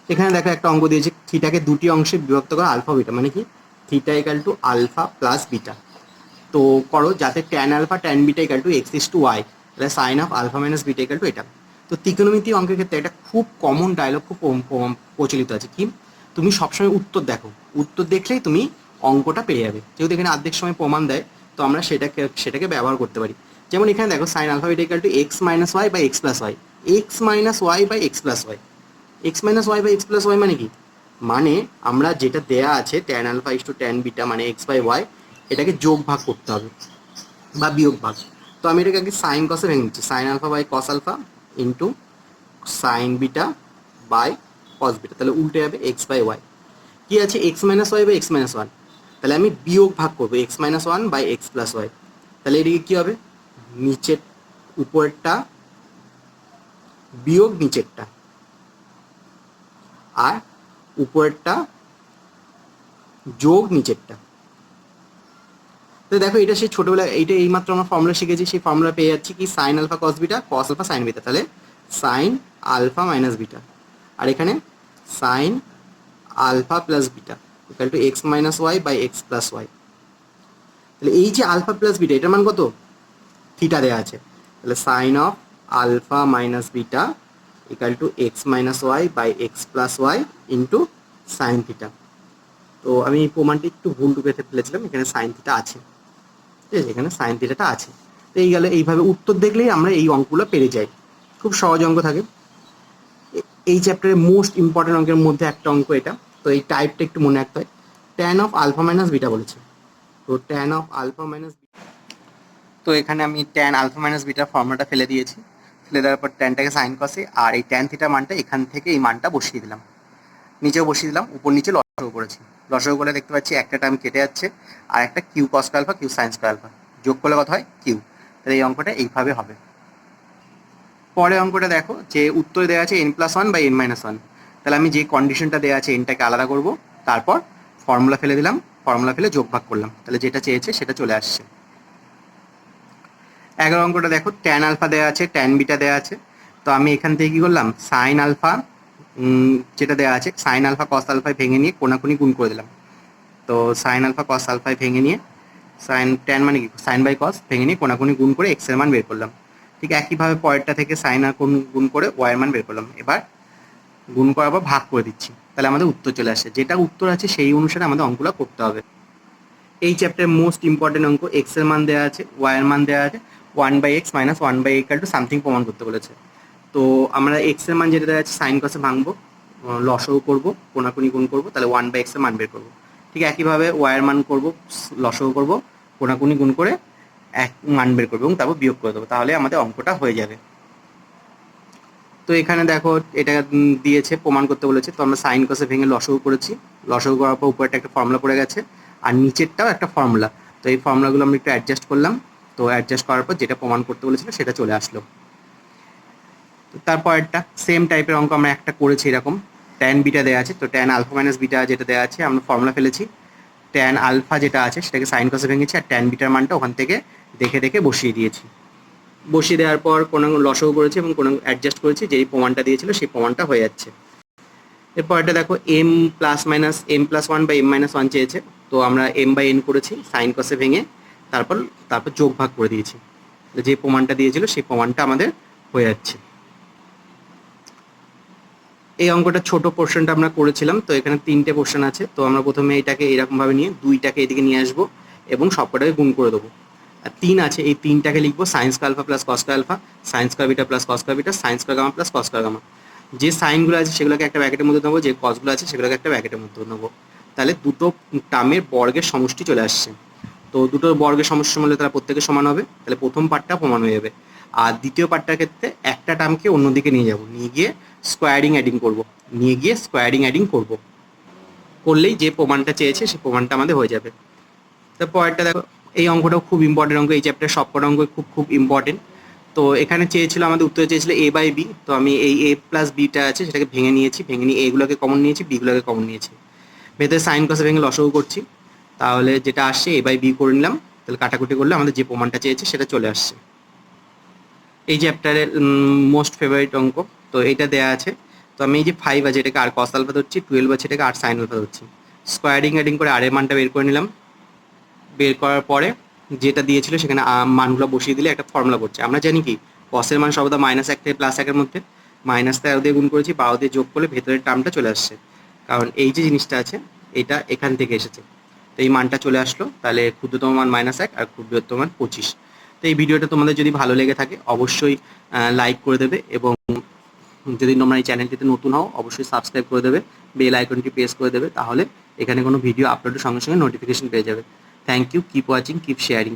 এখানে দেখো একটা অঙ্ক দিয়েছে, থিটাকে দুটি অংশে বিভক্ত করা আলফা বিটা, মানে কি theta equal to alpha plus beta. তো করো যাতে tan alpha tan beta equal to X is to Y, তাহলে sine of alpha minus beta equal to এটা। তো ত্রিকোণমিতি অঙ্কের ক্ষেত্রে এটা খুব কমন ডায়লগ, খুব প্রচলিত আছে কি, তুমি সবসময় উত্তর দেখো, উত্তর দেখলেই তুমি অঙ্কটা পেয়ে যাবে। যেহেতু এখানে অর্ধেক সময় প্রমাণ দেয়, তো আমরা সেটাকে ব্যবহার করতে পারি। যেমন এখানে দেখো sine alpha beta equal to X minus Y by X plus Y, X minus Y by X plus Y. X minus Y by X plus Y মানে কি, মানে আমরা যেটা দেয়া আছে tan alpha is to tan beta মানে এক্স বাই ওয়াই, এটাকে যোগ ভাগ করতে হবে বা বিয়োগ ভাগ। তো আমি এটাকে আগে সাইন কসে ভেঙে নিচ্ছি, sine alpha by cos alpha into sine beta by cos beta, তাহলে উল্টে যাবে এক্স বাই ওয়াই। কি আছে X minus Y by X minus one, তাহলে আমি বিয়োগ ভাগ করবো X minus one by X plus Y. তাহলে এদিকে কী হবে, নিচের উপরেরটা বিয়োগ নিচেরটা, আর উপরেরটা যোগ নিচেরটা। তো দেখো এটা সেই ছোটবেলায় এইটা এইমাত্র আমরা ফর্মুলা শিখেছি, সেই ফর্মুলা পেয়ে যাচ্ছি কি sine alpha cos beta cos alpha sine beta, তাহলে সাইন আলফা মাইনাস বিটা, আর এখানে sine alpha plus beta equal to X minus Y by X plus Y. তাহলে এই যে আলফা প্লাস বিটা এটার মান কত, থিটা দেওয়া আছে, তাহলে sine of alpha minus beta equal to X minus Y by X plus Y into sine theta. তো আমি এই প্রমাণটি একটু ভুল টুকে ফেলেছিলাম, এখানে সাইন থিটা আছে, ঠিক আছে, এখানে সাইন থিটাটা আছে। তো এই গেলে এইভাবে উত্তর দেখলেই আমরা এই অঙ্কগুলো পেরে যাই, খুব সহজ অঙ্ক থাকে। এই চ্যাপ্টারের মোস্ট ইম্পর্টেন্ট অঙ্কের মধ্যে একটা অঙ্ক এটা। তো এই টাইপটা একটু মনে রাখতে হয়, tan of alpha minus beta বলেছে, তো ট্যান অফ আলফা মাইনাস, তো এখানে আমি ট্যান আলফা মাইনাস বিটার ফর্মুলাটা ফেলে দিয়েছি, ফেলে দেওয়ার পর ট্যানটাকে সাইন কসে, আর এই ট্যান থিটা মানটা এখান থেকে এই মানটা বসিয়ে দিলাম, নিচেও বসিয়ে দিলাম, উপর নিচে লসাগু করেছি। লসাগু করে দেখতে পাচ্ছি একটা টার্ম কেটে যাচ্ছে, আর একটা Q cos alpha Q sines alpha যোগ করলে কত হয় কিউ। তাহলে এই অঙ্কটা এইভাবে হবে। পরে অঙ্কটা দেখো যে উত্তরে দেওয়া আছে N plus one by N minus one, তাহলে আমি যে কন্ডিশনটা দেওয়া আছে এনটাকে আলাদা করব, তারপর ফর্মুলা ফেলে দিলাম, ফর্মুলা ফেলে যোগ ভাগ করলাম, তাহলে যেটা চেয়েছে সেটা চলে আসছে। 11 অঙ্কটা দেখো ট্যান আলফা দেওয়া আছে ট্যান বিটা দেওয়া আছে, তো আমি এখান থেকে কী করলাম সাইন আলফা যেটা দেওয়া আছে সাইন আলফা কস আলফায় ভেঙে নিয়ে কোনাকুনি গুণ করে দিলাম। তো সাইন আলফা কস আলফায় ভেঙে নিয়ে সাইন ট্যান মানে কি সাইন বাই কস ভেঙে নিয়ে কোনাকুনি গুণ করে এক্সের মান বের করলাম। ঠিক একইভাবে পরেরটা থেকে সাইন আর গুণ করে ওয়াইয়ের মান বের করলাম। এবার গুণ করার পর ভাগ করে দিচ্ছি, তাহলে আমাদের উত্তর চলে আসে। যেটা উত্তর আছে সেই অনুসারে আমাদের অঙ্কগুলো করতে হবে। এই চ্যাপ্টারের মোস্ট ইম্পর্টেন্ট অঙ্ক, এক্সের মান দেওয়া আছে ওয়াইয়ের মান দেওয়া আছে, 1/x minus 1/a equal to something প্রমাণ করতে বলেছে। তো আমরা এক্সের মান যেটা দেওয়া আছে সাইন কসে ভাঙবো, লসও করবো, কোনাকুনি গুণ করবো, তাহলে 1/x এর মান বের করবো। ঠিক একইভাবে ওয়াইয়ের মান করবো, লসও করবো, কোনাকুনি গুণ করে এক মান বের করবো এবং তারপর বিয়োগ করে দেবো, তাহলে আমাদের অঙ্কটা হয়ে যাবে। তো এখানে দেখো এটা দিয়েছে প্রমাণ করতে বলেছে, তো আমরা সাইন কসে ভেঙে লসও করেছি, লসও করার পর উপরে একটা ফর্মুলা পড়ে গেছে, আর নিচেরটাও একটা ফর্মুলা। তো এই ফর্মুলাগুলো আমরা একটু অ্যাডজাস্ট করলাম, তো অ্যাডজাস্ট করার পর যেটা প্রমাণ করতে বলেছিল সেটা চলে আসলো। তারপর একটা সেম টাইপের অঙ্ক আমরা একটা করেছি এরকম, ট্যান বিটা দেওয়া আছে, তো ট্যান আলফা মাইনাস বিটা যেটা দেওয়া আছে আমরা ফর্মুলা ফেলেছি, ট্যান আলফা যেটা আছে সেটাকে সাইন কসে ভেঙেছি, আর ট্যান বিটার মানটা ওখান থেকে দেখে দেখে বসিয়ে দিয়েছি। বসিয়ে দেওয়ার পর কোনো লসও করেছি এবং কোনো অ্যাডজাস্ট করেছি, যেই প্রমাণটা দিয়েছিল সেই প্রমাণটা হয়ে যাচ্ছে। এরপর এটা দেখো M plus minus M plus one বা এম মাইনাস ওয়ান চেয়েছে, তো আমরা এম বাই এন করেছি সাইন কসে ভেঙে, তারপর যোগ ভাগ করে দিয়েছি, যে প্রমাণটা দিয়েছিল সেই প্রমাণটা আমাদের হয়ে যাচ্ছে। এই অঙ্কটা ছোট পোর্শনটা আমরা করেছিলাম, তো এখানে 3টে পোর্শন আছে, তো আমরা প্রথমে এটাকে এরকমভাবে নিয়ে 2টাকে এদিকে নিয়ে আসবো এবং সবকটাকে গুণ করে দেবো। আর 3 আছে, এই 3টাকে লিখবো sines alpha plus cos alpha, sines beta plus cos beta, sines gamma plus cos gamma. যে সাইনগুলো আছে সেগুলোকে একটা ব্র্যাকেটের মধ্যে নেবো, যে কসগুলো আছে সেগুলোকে একটা ব্র্যাকেটের মধ্যে নেবো। তাহলে দুটো টার্মের বর্গের সমষ্টি চলে আসছে। তো দুটো বর্গের সমষ্টি সমান হলে তারা প্রত্যেকে সমান হবে, তাহলে প্রথম পার্টটা প্রমাণ হয়ে যাবে। আর দ্বিতীয় পার্টটার ক্ষেত্রে একটা টার্মকে অন্যদিকে নিয়ে যাব, নিয়ে গিয়ে স্কোয়ারিং অ্যাডিং করব, করলেই যে প্রমাণটা চেয়েছে সেই প্রমাণটা আমাদের হয়ে যাবে। তারপরটা দেখো, এই অঙ্কটাও খুব ইম্পর্টেন্ট অঙ্ক, এই চ্যাপ্টার সবকটা অঙ্ক খুব খুব ইম্পর্টেন্ট। তো এখানে চেয়েছিল আমাদের উত্তরে চেয়েছিল a বাই বি, তো আমি এই a প্লাস বিটা আছে সেটাকে ভেঙে নিয়েছি, ভেঙে নিয়ে এগুলোকে কমন নিয়েছি, বিগুলোকে কমন নিয়েছি, ভেতরে সাইন কসে ভেঙে লসাগু করছি, তাহলে যেটা আসছে a বাই বি করে নিলাম, তাহলে কাটাকুটি করলে আমাদের যে প্রমাণটা চেয়েছে সেটা চলে আসছে। এই চ্যাপ্টারের মোস্ট ফেভারিট অঙ্ক, তো এটা দেয়া আছে। তো আমি এই যে 5 আছে এটাকে আর কস আলফা ধরছি, 12 আছে এটাকে আর সাইন আলফা ধরছি, স্কোয়ারিং অ্যাডিং করে আর এর মানটা বের করে নিলাম। বের করার পরে যেটা দিয়েছিল সেখানে মানগুলো বসিয়ে দিলে একটা ফর্মুলা করছে। আমরা জানি কি কসের মান সর্বদা -1 থেকে +1 মধ্যে, -13 দিয়ে গুণ করেছি, 12 দিয়ে যোগ করলে ভেতরের টার্মটা চলে আসছে, কারণ এই যে জিনিসটা আছে এটা এখান থেকে এসেছে। তো এই মানটা চলে আসলো, তাহলে ক্ষুদ্রতম মান -1 আর খুব বৃহত্তম মান 25। তো এই ভিডিওটা তোমাদের যদি ভালো লেগে থাকে অবশ্যই লাইক করে দেবে, এবং যদি তোমরা এই চ্যানেলটিতে নতুন হও অবশ্যই সাবস্ক্রাইব করে দেবে, বেল আইকনটি প্রেস করে দেবে, তাহলে এখানে কোনো ভিডিও আপলোডের সঙ্গে সঙ্গে নোটিফিকেশন পেয়ে যাবে। Thank you, keep watching, keep sharing.